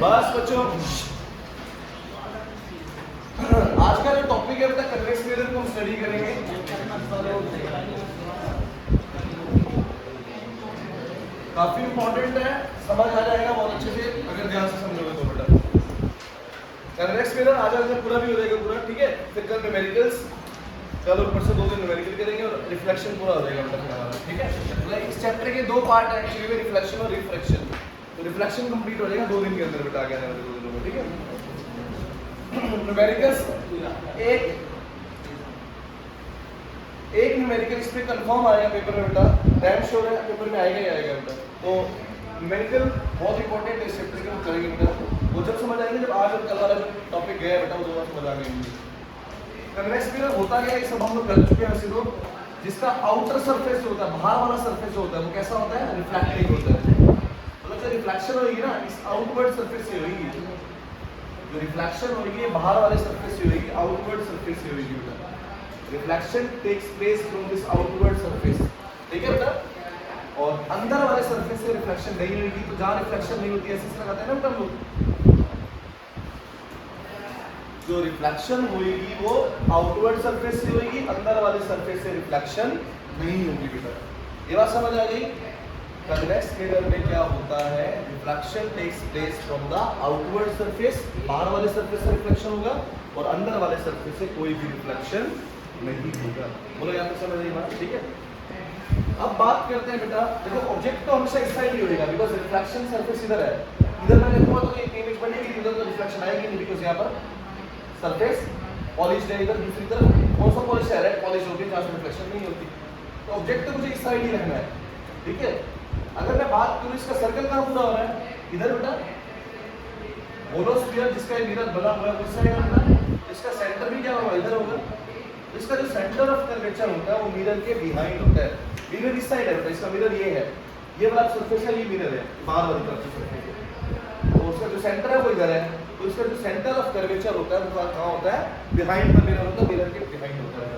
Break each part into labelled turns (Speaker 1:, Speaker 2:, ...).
Speaker 1: बस बच्चों, आज का जो टॉपिक है बेटा कन्वेक्स मिरर को हम स्टडी करेंगे। काफी इंपॉर्टेंट है, समझ आ जाएगा बहुत अच्छे से अगर ध्यान से समझोगे तो बेटा। कन्वेक्स मिरर आज आज पूरा भी हो जाएगा पूरा, ठीक है। फिर कल न्यूमेरिकल्स, कल ऊपर से 2 दिन न्यूमेरिकल करेंगे और रिफ्लेक्शन पूरा हो जाएगा बेटा हमारा, ठीक है। मतलब इस चैप्टर के 2 पार्ट है एक्चुअली में, रिफ्लेक्शन और रिफ्रैक्शन। तो रिफ्लेक्शन कंप्लीट हो जाएगा 2 दिन के अंदर बेटा, आगे आने वाले 2 दिनों में, ठीक है। न्यूमेरिकल्स एक न्यूमेरिकल इस पे कंफर्म आएगा पेपर में बेटा, डैम श्योर है पेपर में आएगा ही आएगा बेटा। तो न्यूमेरिकल बहुत इंपॉर्टेंट है इस चैप्टर के, हम करेंगे बेटा। वो जब समझ आएंगे जब आज और कल वाला जो टॉपिक गया बेटा वो दोबारा समझ आ गए। कन्वेक्स मिरर होता क्या है, ये सब हम लोग कर चुके हैं वैसे तो। जिसका आउटर सरफेस जो होता है, बाहर वाला सरफेस जो होता है वो कैसा होता है, रिफ्लेक्टिव होता है। मतलब जो रिफ्लेक्शन होगी ना इस आउटवर्ड सरफेस से होगी, जो रिफ्लेक्शन होगी बाहर वाले सरफेस से होगी, आउटवर्ड सरफेस से होगी बेटा। Reflection takes place from this outward surface, ठीक है बेटा। और अंदर वाले सरफेस से रिफ्लेक्शन नहीं होगी, तो जहां रिफ्लेक्शन नहीं होती है ऐसे लगाते हैं ना बेटा लोग। जो रिफ्लेक्शन होगी वो आउटवर्ड सरफेस से होगी, अंदर वाले सरफेस से रिफ्लेक्शन नहीं होगी बेटा। ये बात समझ आ गई। कन्वेक्स मिरर में क्या होता है, reflection takes place from the outward surface, बाहर वाले सरफेस से रिफ्लेक्शन होगा और अंदर वाले सरफेस से कोई भी रिफ्लेक्शन नहीं होगा। बोलो यहाँ तक समझ आई बात, ठीक है। अब बात करते हैं बेटा, देखो ऑब्जेक्ट तो हमेशा इस साइड ही होगा बिकॉज रिफ्लेक्शन सरफेस इधर है। इधर मैं देखूंगा तो एक इमेज बनेगी, इधर तो रिफ्लेक्शन आएगी नहीं बिकॉज यहाँ पर सरफेस पॉलिश है। इधर दूसरी तरफ कौन सा पॉलिश है, रेड पॉलिश होती है जहाँ से रिफ्लेक्शन नहीं होती। तो ऑब्जेक्ट तो मुझे इस साइड ही रखना है, ठीक है। अगर मैं बात करूं इसका सर्कल कहाँ पूरा हो रहा है, इधर बेटा। होलोस्फीयर जिसका मिरर बना हुआ है उस साइड होगा, इसका सेंटर भी क्या होगा, इधर होगा। इसका जो सेंटर ऑफ कर्वेचर होता है वो मिरर के बिहाइंड होता है। मिरर इस साइड है बेटा, इसका मिरर ये है, ये वाला सरफेस है, ये मिरर है बाहर वाली तरफ से सरफेस। तो उसका जो सेंटर है वो इधर है, तो इसका जो सेंटर ऑफ कर्वेचर होता है वो कहाँ होता है, बिहाइंड पर मिरर होता है, मिरर के बिहाइंड होता है।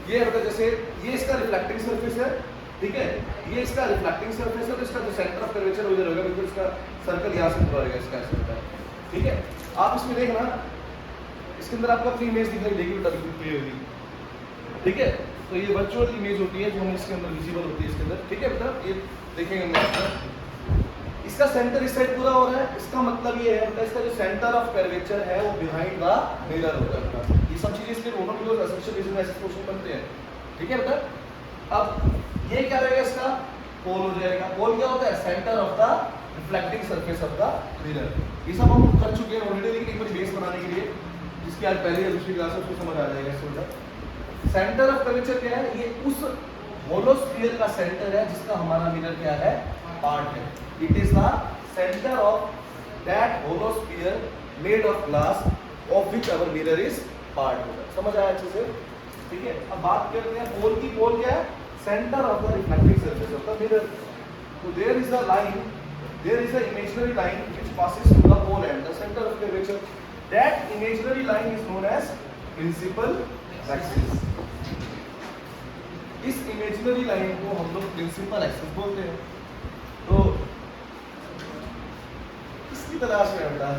Speaker 1: ये बेटा जैसे ये इसका रिफ्लेक्टिंग सरफेस है, ठीक है। ये इसका रिफ्लेक्टिंग सरफेस है, तो इसका जो सेंटर ऑफ कर्वेचर उधर होगा बिल्कुल, इसका सर्कल यहाँ से पूरा रहेगा, इसका ऐसे होता है, ठीक है। आप इसमें देखना, इसके अंदर आपको अपनी इमेज दिखाई देगी बेटा, बिल्कुल क्लियरली, ठीक है। तो ये वर्चुअल इमेज होती है जो हमें इसके अंदर विजिबल होती है इसके अंदर, ठीक है बेटा। ये देखेंगे हम आपका, इसका सेंटर इस साइड पूरा हो रहा है। इसका मतलब ये है बेटा, इसका जो सेंटर ऑफ कर्वेचर है वो बिहाइंड द मिरर होता है बेटा। ये सब चीजें इसके दोनों के लिए एसेंशियल रीजन ऐसे क्वेश्चन बनते हैं, ठीक है बेटा। अब ये क्या रहेगा, इसका पोल हो जाएगा। पोल क्या होता है, centre of the reflecting surface of the mirror. ये सब हम कर चुके हैं ऑलरेडी, लेकिन एक बार बेस बनाने के लिए जिसकी आज पहली या दूसरी क्लास है उसको समझ आ जाएगा इसको बेटा। सेंटर ऑफ कर्वेचर क्या है, ये उस होलोस्फीयर का सेंटर है जिसका हमारा मिरर क्या है, पार्ट है। It is the centre of that hollow sphere made of glass of which our mirror is part होगा। समझ आया अच्छे से, ठीक है। अब बात करते हैं पोल की। पोल क्या है, centre of the reflecting surface of the mirror. So there is a line, there is an imaginary line which passes through the pole and the center of curvature. That imaginary line is known as principal axis. इस imaginary line को हम लोग principal axis बोलते हैं। तो इसकी तलाश में बेटा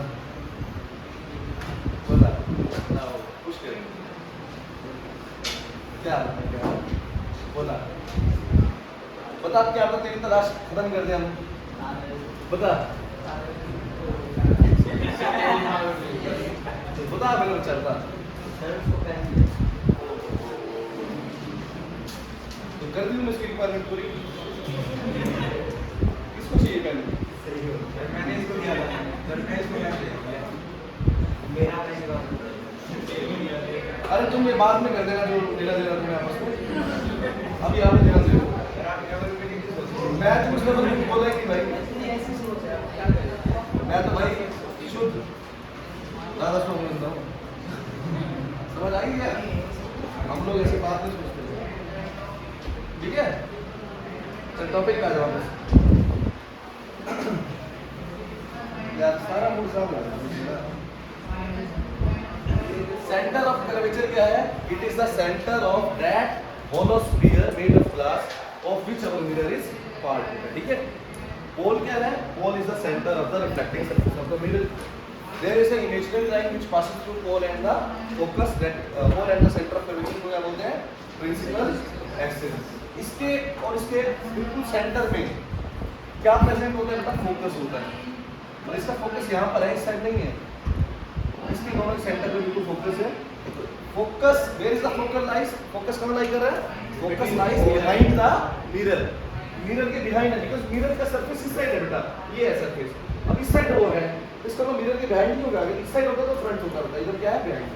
Speaker 1: बताओ, कुछ करेंगे क्या बोला, बता क्या आपने तेरी तलाश खत्म कर दिया, बता बता मेरे को चलता तो कर दी उसकी रिक्वायरमेंट पूरी। किसको चाहिए पेन, मैंने इसको दिया था, अरे तुम ये बाद में कर देना जो लेना देना तुम्हें आपस में, अभी यहाँ पे ध्यान दो। मैं तो कुछ नंबर बोला कि भाई मैं तो भाई शुद्ध ज़्यादा शौक लेता हूँ, समझ आई क्या, हम लोग ऐसी बात नहीं सोचते, ठीक है। चल टॉपिक का जवाब यार, सारा मूड साफ है। सेंटर ऑफ कर्वेचर क्या है, it is the centre of that hollow sphere made of glass of which our mirror is part, ठीक है। पोल क्या है? Pole is the centre of the reflecting surface of the mirror. There is an imaginary line which passes through pole and the focus, that pole and the centre of curvature को क्या बोलते हैं? Principal axis. इसके और इसके बिल्कुल centre में क्या प्रेजेंट होता है बेटा? फोकस होता है. और इसका फोकस यहाँ पर है, इस साइड नहीं है. इसके दोनों सेंटर पे बिल्कुल फोकस है. Focus, where is the focus lies? Focus कहाँ लाई कर रहा है? Focus lies behind the mirror. Mirror के बिहाइंड है, बिकॉज़ मिरर का सरफेस इस साइड है बेटा. ये है सरफेस. अब इस साइड वो है, इसका मतलब मिरर के बिहाइंड नहीं होगा. अगर इस साइड होता तो फ्रंट होता है. इधर क्या है? बिहाइंड.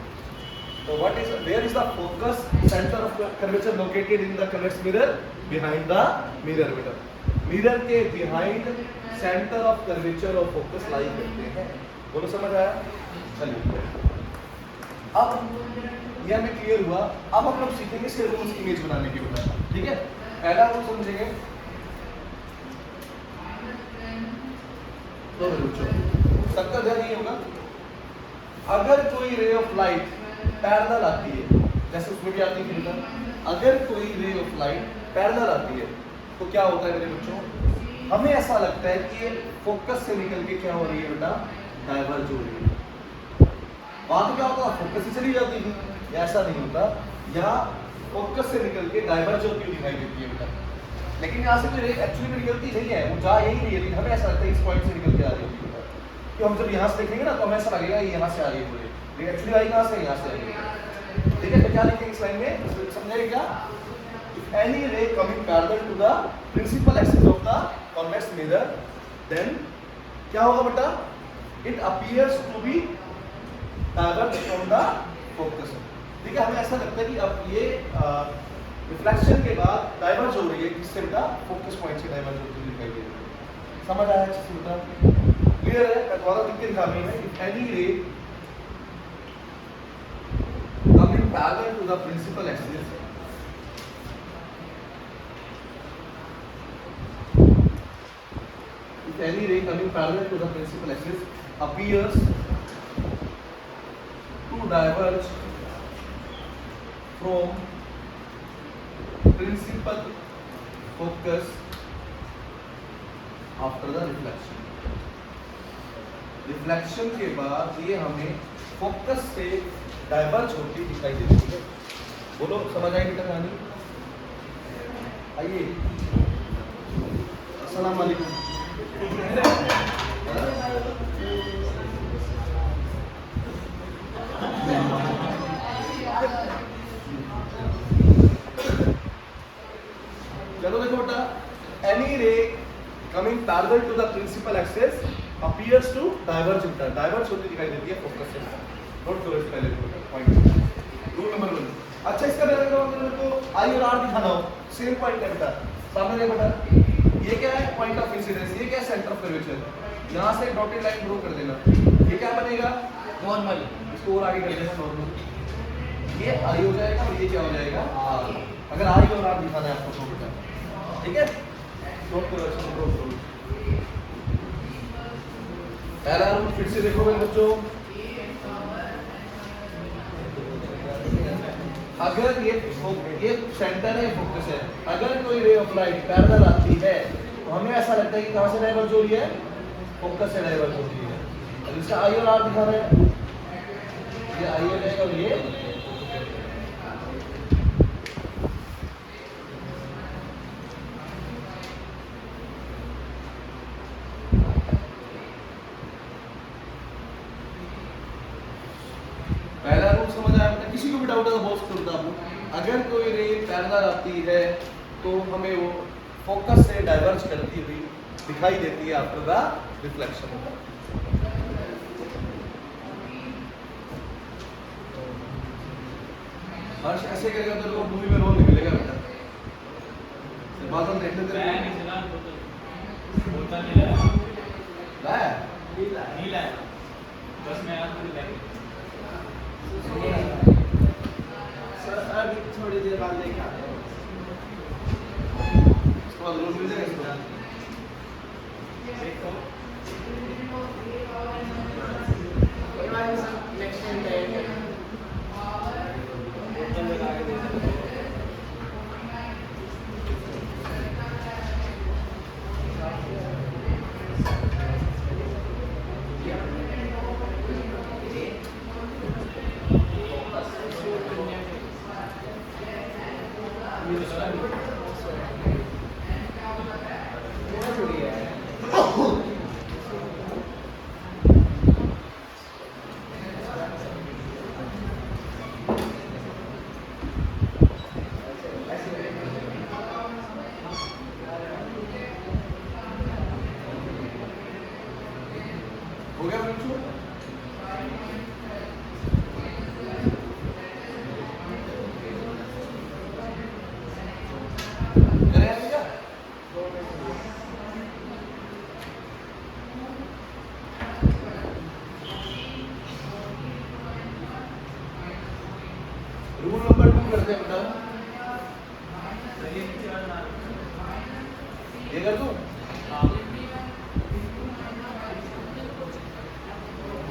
Speaker 1: तो what is, where is the focus centre of curvature located in the convex mirror? Behind the mirror बेटा. मिरर के बिहाइंड सेंटर ऑफ कर्वेचर और फोकस लाई करते हैं. बोलो समझ आया? चलिए अब यह हमें क्लियर हुआ. अब हम लोग सीखेंगे सिर्फ इमेज बनाने की बेटा. ठीक है, पहला हम समझेंगे. तो बच्चों सबका ध्यान ये होगा, अगर कोई रे ऑफ लाइट पैरेलल आती है, जैसे उसमें भी आती है बेटा, अगर कोई रे ऑफ लाइट पैरेलल आती है तो क्या होता है मेरे बच्चों? हमें ऐसा लगता है कि ये फोकस से निकल के क्या हो रही है बेटा? डाइवर्ज हो रही है. वहां तो क्या होता? फोकस से चली जाती थी. ऐसा नहीं होता, यहाँ फोकस से निकल के डाइवर्ज होती हुई दिखाई देती है बेटा. लेकिन यहाँ से कोई रे एक्चुअली में निकलती नहीं है, वो जा यही रही है, लेकिन हमें ऐसा लगता है इस पॉइंट से निकल के आ रही है बेटा. तो हम जब यहाँ से देखेंगे ना तो हमें ऐसा लगेगा ये यहाँ से आ रही है पूरी, लेकिन एक्चुअली आई कहाँ से? यहाँ से आई है. ठीक है, तो क्या लिखेंगे इस लाइन में? समझाइए क्या? If any ray coming parallel to the principal axis of the convex mirror, then क्या होगा बेटा? It appears to be diverged from the focus. ठीक है, हमें ऐसा लगता है कि अब ये रिफ्लेक्शन के बाद डाइवर्ज हो रही है. किससे बेटा? फोकस पॉइंट से डाइवर्ज होती हुई दिखाई दे रही है. समझ आया अच्छे से बेटा? क्लियर है? मैं थोड़ा लिख के दिखा रही हूं. If any ray coming parallel to the principal axis, any ray coming parallel to the principal axis appears to diverge from principal focus after the reflection. Reflection के बाद ये हमें फोकस से डाइवर्ज होती दिखाई देती है. बोलो समझ आई बेटा कहानी? आइए, अस्सलाम वालेकुम. चलो देखो बेटा, any ray coming parallel to the principal axis appears to diverge होता है. डाइवर्ज होती दिखाई देती है फोकस से. नोट करो इस पहले पॉइंट. Rule number 1. अच्छा, इसका मेरे को आई और आर दिखाना हो. सेम पॉइंट है बेटा. सामने देखो बेटा, ये क्या है? Point of incidence. ये क्या है? Centre of curvature. यहाँ से डॉटेड लाइन ड्रॉ कर देना. ये क्या बनेगा? नॉर्मल. इसको और आगे कर देना नॉर्मल. ये आई हो जाएगा और ये क्या हो जाएगा? आर. अगर आई और आर दिखाना है आपको तो बेटा. ठीक है, नोट करो अच्छा, नोट करो. पहला रूल फिर से देखो मेरे बच्चों. अगर ये सेंटर है, फोकस है, अगर कोई रे ऑफ लाइट पैरेलल आती है तो हमें ऐसा लगता है कि कहां से डाइवर्ज हो रही है? फोकस से डाइवर्ज हो रही है. अब इसका आई और आर दिखा रहे हैं. ये आई हो जाएगा और ये पहला रूल समझ आया बेटा? किसी को भी डाउट है तो बहुत करता हूं. अगर कोई रे पैरेलल आती है तो हमें वो फोकस से डाइवर्ज करती हुई दिखाई देती है आफ्टर द रिफ्लेक्शन. हर्ष ऐसे करेगा तो मूवी में रोल नहीं मिलेगा बेटा. बात हम देख लेते हैं.
Speaker 2: नहीं लाया बस मैं आपको दिखाई.
Speaker 3: सर अभी थोड़ी देर बाद लेके आते हैं.
Speaker 1: इसके बाद रोल मिल जाएगा इसको.
Speaker 2: देखो
Speaker 3: कोई बात नहीं सर, नेक्स्ट टाइम जाएंगे.
Speaker 2: बोतल लगा के दे दो.
Speaker 1: हो गया बच्चों? करें भैया? रूल नंबर 2 करते हैं बेटा। ये कर दूं?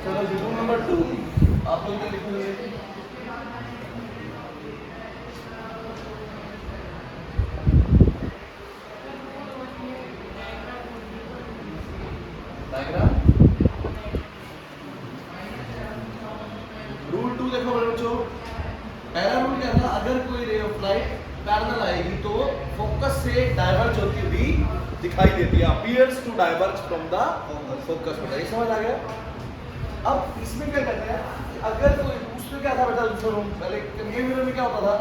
Speaker 1: चलो जी, रूल नंबर 2 आप लोग क्या लिखोगे? डायग्राम। रूल 2 देखो मेरे बच्चों, पहला रूल क्या था? अगर कोई रे ऑफ लाइट पैरेलल आएगी तो फोकस से डाइवर्ज होती हुई दिखाई देती है, appears to diverge from the focus. बेटा ये समझ आ गया? अब इसमें क्या कहते हैं कि अगर कोई, उसमें क्या था बेटा दूसरा रूल, पहले कन्वेयर मिरर में क्या होता था?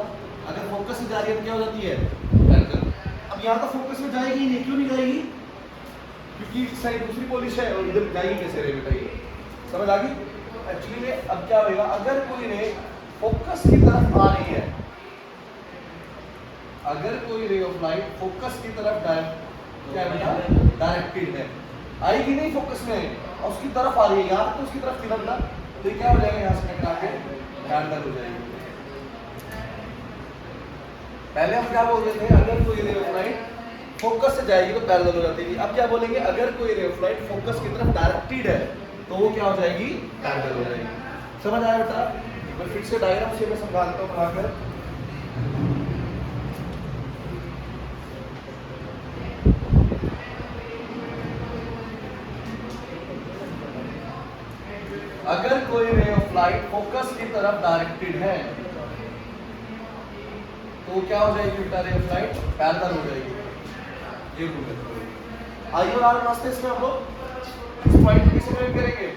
Speaker 1: अगर फोकस से जा रही है तो क्या हो जाती है? पैरेलल। अब यहाँ तो फोकस में जाएगी ही नहीं, क्यों नहीं जाएगी? क्योंकि इस साइड दूसरी पॉलिश है और इधर जाएगी कैसे रे बेटा? ये समझ आ गई? एक्चुअली में अब क्या होगा, अगर कोई रे फोकस की तरफ आ रही है, अगर कोई रे ऑफ लाइट फोकस की तरफ क्या है बेटा? डायरेक्टेड है, आएगी नहीं फोकस में और उसकी तरफ आ रही है, यहाँ तो उसकी तरफ किधर ना, तो क्या हो जाएगा? यहाँ से कट आके पैरेलल हो जाएगी। पहले हम क्या बोल रहे थे? अगर कोई रे ऑफ लाइट फोकस से जाएगी तो पैरेलल हो जाती है। अब क्या बोलेंगे? अगर कोई रे ऑफ लाइट फोकस की तरफ डायरेक्टेड है तो वो क्या हो जाएगी? पैरेलल हो जाएगी। समझ आया बेटा? मैं फिर से डायग्राम से मैं समझा देता हूँ बनाकर। अगर कोई रे ऑफ लाइट फोकस की तरफ डायरेक्टेड है तो क्या हो जाएगी बेटा? रे ऑफ लाइट पैरेलल हो जाएगी। ये रूल है। आई और आर वास्ते इसमें हम लोग इस पॉइंट को किसी में करेंगे,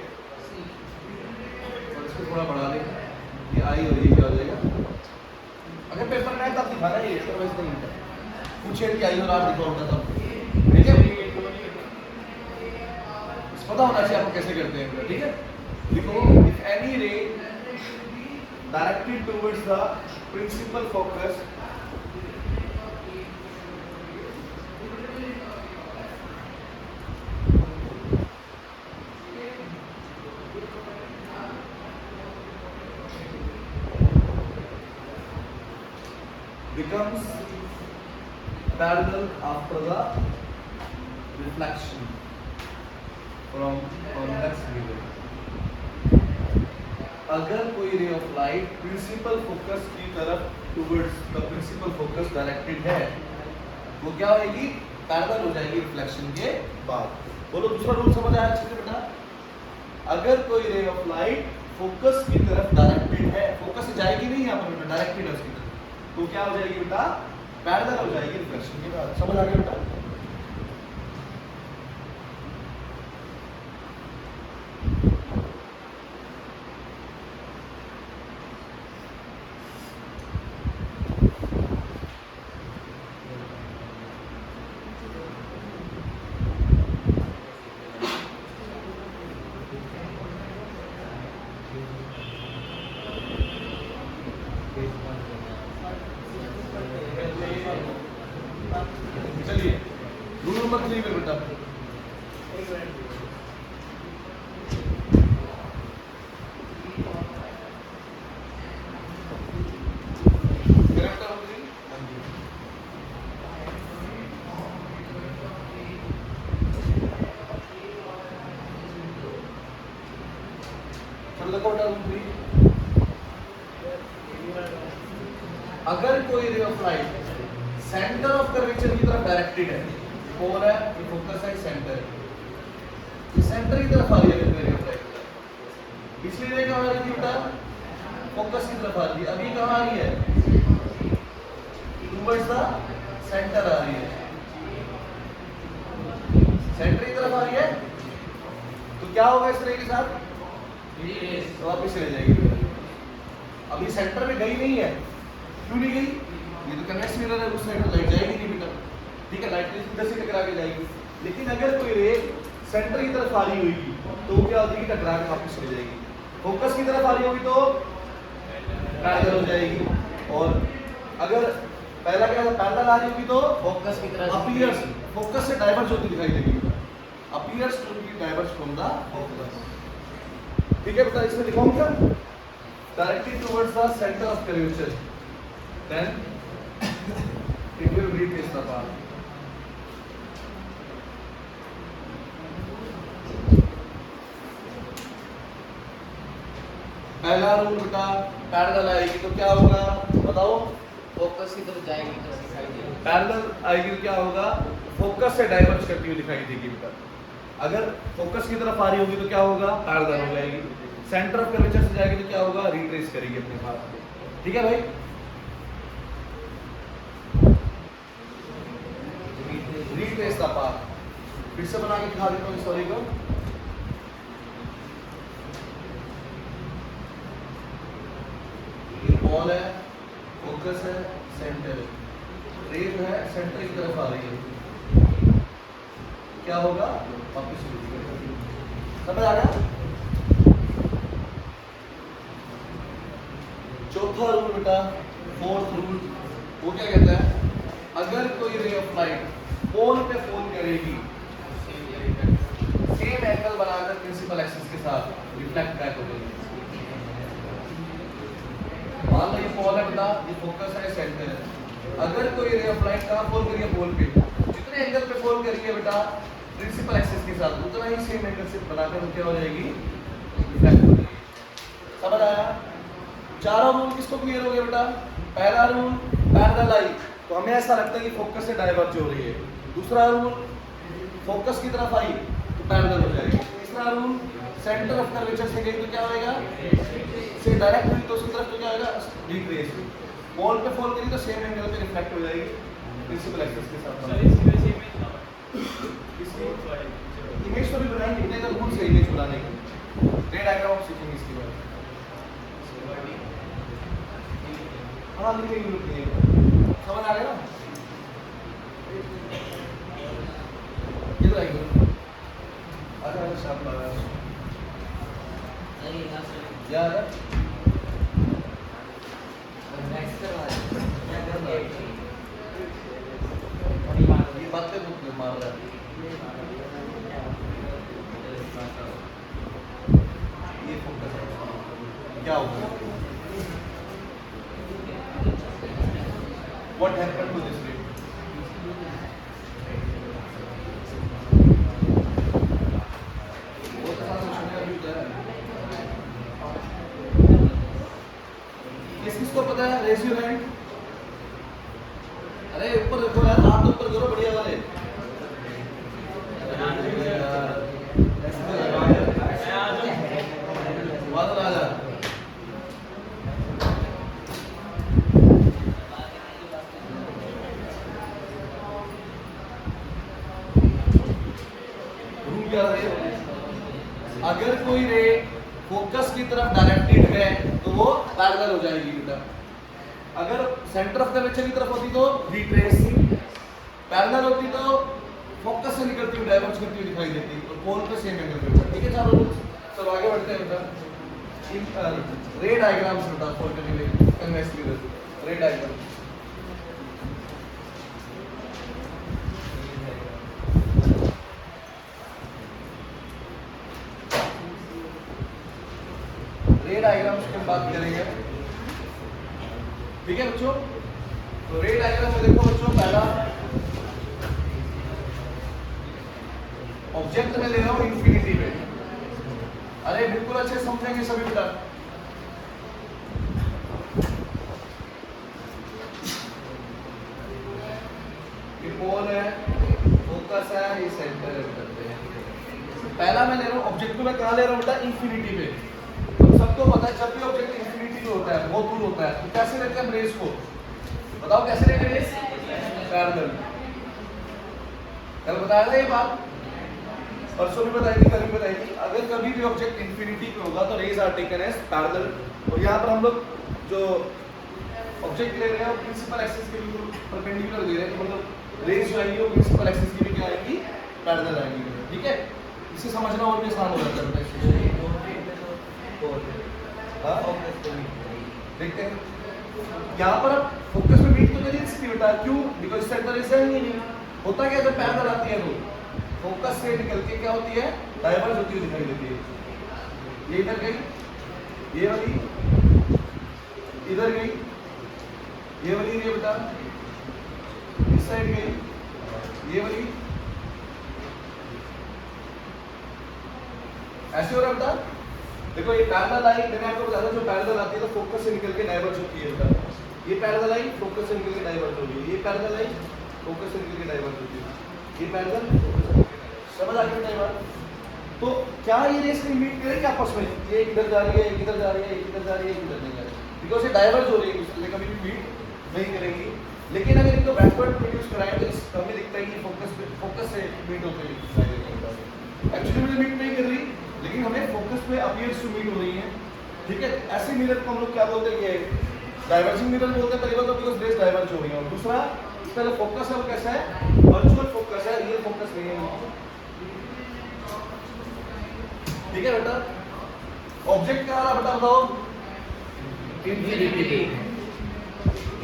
Speaker 1: और इसको थोड़ा बढ़ा लेंगे। ये आई और ये क्या हो जाएगा? अगर पेपर में है तब दिखाना है, अदरवाइज नहीं है। पूछे कि आई और आर दिखा होता तब, ठीक है? पता होना चाहिए आपको कैसे करते हैं, ठीक है? देखो, if any ray directed towards the principal focus becomes parallel after the reflection from convex mirror. अगर कोई ray of light principal focus की तरफ towards the principal focus directed है, वो क्या होगी? पैरेलल हो जाएगी रिफ्लेक्शन के बाद। बोलो दूसरा रूल समझ आया अच्छे से बेटा? अगर कोई रे ऑफ लाइट फोकस की तरफ डायरेक्टेड है, फोकस से जाएगी नहीं यहाँ पर बेटा, डायरेक्टेड है उसकी तरफ, तो क्या हो जाएगी बेटा? पैरेलल हो जाएगी रिफ्लेक्शन के बाद। समझ आ गया बेटा? चलिए रूल नंबर 3 में बेटा, अगर कोई ray of light centre of curvature की तरफ डायरेक्टेड है, कौन है? ये फोकस है, सेंटर है। ये सेंटर की तरफ आ रही है मेरे अप्लाई पिछली रे कहाँ आ रही थी बेटा फोकस की तरफ आ रही है अभी कहाँ आ रही है टुवर्ड्स द सेंटर आ रही है सेंटर की तरफ आ रही है तो क्या होगा इस रे के साथ तो वापस चले जाएगी अभी सेंटर में गई नहीं है क्यों नहीं गई ये तो कन्वेक्स मिरर है उस साइड में लाइट जाएगी नहीं बेटा ठीक है लाइट इधर से टकरा के जाएगी लेकिन अगर कोई रे सेंटर की तरफ आ रही होगी तो वो क्या होगी टकरा के वापस चली जाएगी फोकस की तरफ आ रही होगी तो पैरेलल हो जाएगी और अगर पहला क्या था पैरेलल आ रही होगी तो
Speaker 3: फोकस की तरफ
Speaker 1: अपीयर्स फोकस से डाइवर्ज होती दिखाई देगी appears to be diverge from the focus ठीक है बेटा इसमें लिखूंगा directly towards the centre of curvature then it will replace the path पहला रूल बेटा पैरेलल आएगी तो क्या होगा बताओ
Speaker 3: फोकस की तरफ जाएगी तो दिखाई देगी
Speaker 1: पैरेलल आएगी तो क्या होगा फोकस से डाइवर्ज करती हुई दिखाई देगी बेटा अगर फोकस की तरफ आ रही होगी तो क्या होगा पैरेलल हो जाएगी सेंटर ऑफ कर्वेचर से जाएगी तो क्या होगा रिट्रेस करेगी अपने पाथ को ठीक है भाई रिट्रेस द पाथ फिर से बना के दिखा देता हूँ स्टोरी को ये बॉल है फोकस है सेंटर रे जो है सेंटर की तरफ आ रही है क्या होगा वापस समझ आ गया चौथा रूल बेटा फोर्थ रूल वो क्या कहता है अगर कोई रे ऑफ लाइट पोल पे फोन करेगी सेम एंगल बनाकर प्रिंसिपल एक्सिस के साथ रिफ्लेक्ट बैक हो जाएगी मान लो ये पोल है बेटा ये फोकस है सेंटर है अगर कोई रे ऑफ लाइट कहाँ फोन करिए पोल पे जितने एंगल पे फोन करिए बेटा प्रिंसिपल एक्सिस के साथ उतना ही सेम एंगल से बनाकर क्या हो जाएगी रिफ्लेक्ट हो जाएगी समझ आया चारों रूल किसको क्लियर हो गया बेटा पहला रूल पैरेलल आई तो हमें ऐसा लगता है कि फोकस से डाइवर्ज हो रही है दूसरा रूल फोकस की तरफ आई तो पैरेलल हो जाएगी तीसरा रूल सेंटर ऑफ कर्वेचर से गई तो क्या होएगा से डायरेक्ट हुई तो उसकी तरफ तो क्या होगा रिट्रेस बॉल पे फॉल करी तो सेम एंगल पे रिफ्लेक्ट हो जाएगी प्रिंसिपल एक्सिस के साथ इमेज तो भी बनाएंगे कितने का रूल से इमेज बनाने की रे डायग्राम ऑफ सीखेंगे इसके बाद हाँ लिखेंगे ग्रुप में समझ आ गया ये तो आएगा अच्छा शाबाश
Speaker 3: नहीं ना सर
Speaker 1: याद है
Speaker 3: नेक्स्ट करवा क्या करेंगे
Speaker 1: ये बातें बुक में मार रहा है ये फोकस है क्या होगा what happened to this ray वो तो सारा सोचने का भी होता है किसको पता है रेज योर हैंड अरे ऊपर देखो यार हाथ ऊपर करो बढ़िया वाले बादल आ जा अगर कोई रे फोकस की तरफ डायरेक्टेड है तो वो पैरेलल हो जाएगी बेटा अगर सेंटर ऑफ कर्वेचर की तरफ होती तो रिट्रेस पैरेलल होती तो फोकस से निकलती हुई डाइवर्ज करती हुई दिखाई देती और पोल पे सेम एंगल पे ठीक है चारों रूल्स सब आगे बढ़ते हैं बेटा रे डायग्राम्स बेटा फॉर करने के लिए कन्वेक्स मिरर रे डायग्राम रे डायग्राम्स की बात करेंगे ठीक है बच्चों तो रे डायग्राम में देखो बच्चों पहला ऑब्जेक्ट में ले रहा हूं इंफिनिटी में अरे बिल्कुल अच्छे समझेंगे सभी बेटा ये पोल है फोकस है ये सेंटर है करते हैं पहला मैं ले रहा हूँ ऑब्जेक्ट को, मैं कहाँ ले रहा हूँ बेटा, इंफिनिटी पे। तो सबको पता है जब भी ऑब्जेक्ट इंफिनिटी पे होता है, बहुत दूर होता है, तो कैसे लेते हैं रेस को, बताओ कैसे लेते हैं रेस, पैरेलल। कल बताया था ये बात, परसों भी बताई थी, कल भी बताई थी। अगर कभी भी ऑब्जेक्ट इंफिनिटी पे होगा तो rays are taken as parallel. और यहाँ पर हम लोग जो ऑब्जेक्ट ले रहे हैं वो प्रिंसिपल एक्सिस के बिल्कुल परपेंडिकुलर दे रहे हैं, तो मतलब रेज जो आएगी वो प्रिंसिपल एक्सिस की भी क्या आएगी, पैरेलल आएगी। ठीक है, इसे समझना और भी आसान हो जाता है। हाँ? देखते हैं यहाँ पर अब फोकस में मीट तो करिए इसकी बेटा, क्यों, बिकॉज सेंटर इज नहीं होता क्या, जब पैरेलल आती है तो फोकस से निकल के क्या होती है, डाइवर्ज होती हुई दिखाई देती है। ये इधर गई, ये वाली इधर गई, ये वाली ये बेटा इस साइड गई, ये वाली ऐसे हो रहा बेटा। देखो ये पैरेलल आई, मैंने आपको बताया जो पैरेलल आती है तो फोकस से निकल के डाइवर्ज होती है बेटा। ये पैरेलल आई, फोकस से निकल के डाइवर्ज होती है, ये पैरेलल आई, फोकस से निकल के डाइवर्ज होती है, ये पैरेलल। समझ आ गई बेटा? तो क्या ये रेस नहीं मीट करेगी आपस में, ये इधर जा रही है, एक इधर जा रही है, एक इधर जा रही है, एक इधर नहीं जा रही है, बिकॉज ये डाइवर्ज हो रही है, इसलिए कभी भी मीट नहीं करेंगी। लेकिन अगर इनको बैकवर्ड प्रोड्यूस कराएं तो इस हमें दिखता है कि फोकस से मीट होते हुए दिखाई दे रही है। एक्चुअली मुझे मीट नहीं कर रही, लेकिन हमें फोकस पे अपीयर्स टू मीट हो रही है। ठीक है, ऐसे मिरर को हम लोग क्या बोलते हैं, ये डाइवर्जिंग मिरर बोलते हैं। पहली बात तो बिकॉज रेस डाइवर्ज हो रही है, और दूसरा इसका जो फोकस है वो कैसा है, वर्चुअल फोकस है, रियल फोकस नहीं है। ठीक है बेटा, ऑब्जेक्ट कहाँ रहा बेटा, बताओ, इंफिनिटी।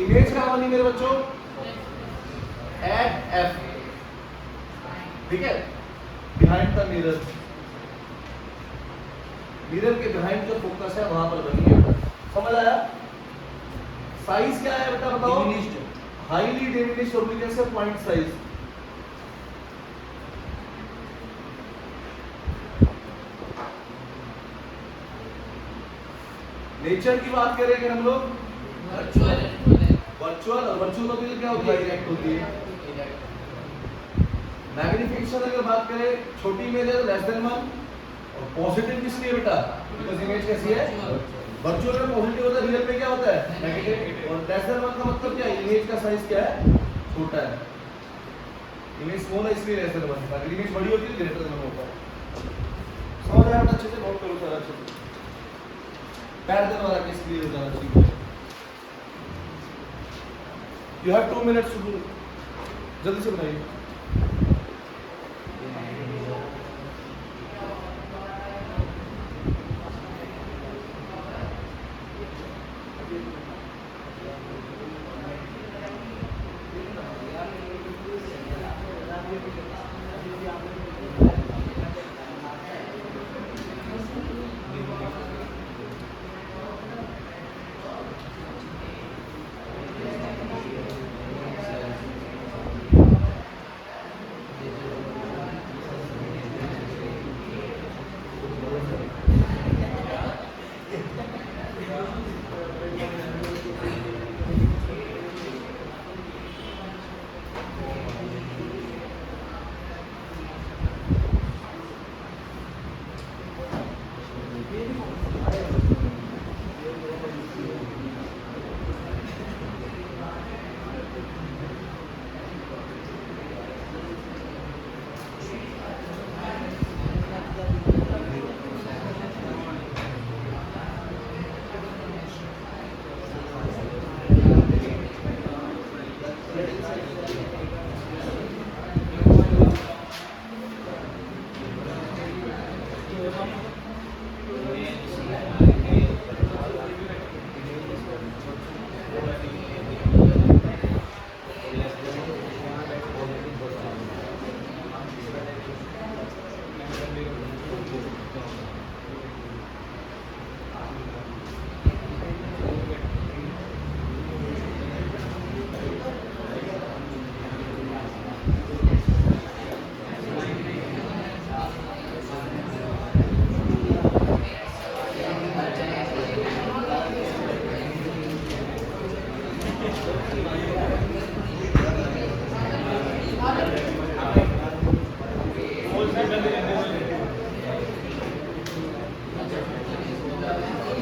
Speaker 1: इमेज कहाँ वाली मेरे बच्चों, एट एफ। ठीक है, बिहाइंड द मिरर, मिरर के बिहाइंड जो फोकस है वहां पर बनी है। समझ आया? साइज क्या है बेटा, बताओ, हाईली डिमिनिश्ड, और कैसे पॉइंट साइज। नेचर की बात करेंगे हम लोग, वर्चुअल, और वर्चुअल होती है क्या होती है, डायरेक्ट होती है। मैग्निफिकेशन अगर बात करें, छोटी इमेज है लेस देन 1, और पॉजिटिव किसलिए बेटा, बिकॉज़ इमेज कैसी है, वर्चुअल में पॉजिटिव होता है, रियल में क्या होता है, नेगेटिव। और लेस देन 1 का मतलब क्या है, इमेज का साइज क्या है, छोटा है। इमेज स्मॉल है इसलिए लेस देन 1, अगर इमेज बड़ी होती है ग्रेटर देन 1 होता है। समझ आया? अच्छे से नोट करो सर, अच्छे से। पैरेलल वाला केस क्लियर हो जाना चाहिए। You have 2 minutes to do, जल्दी से बनाइए।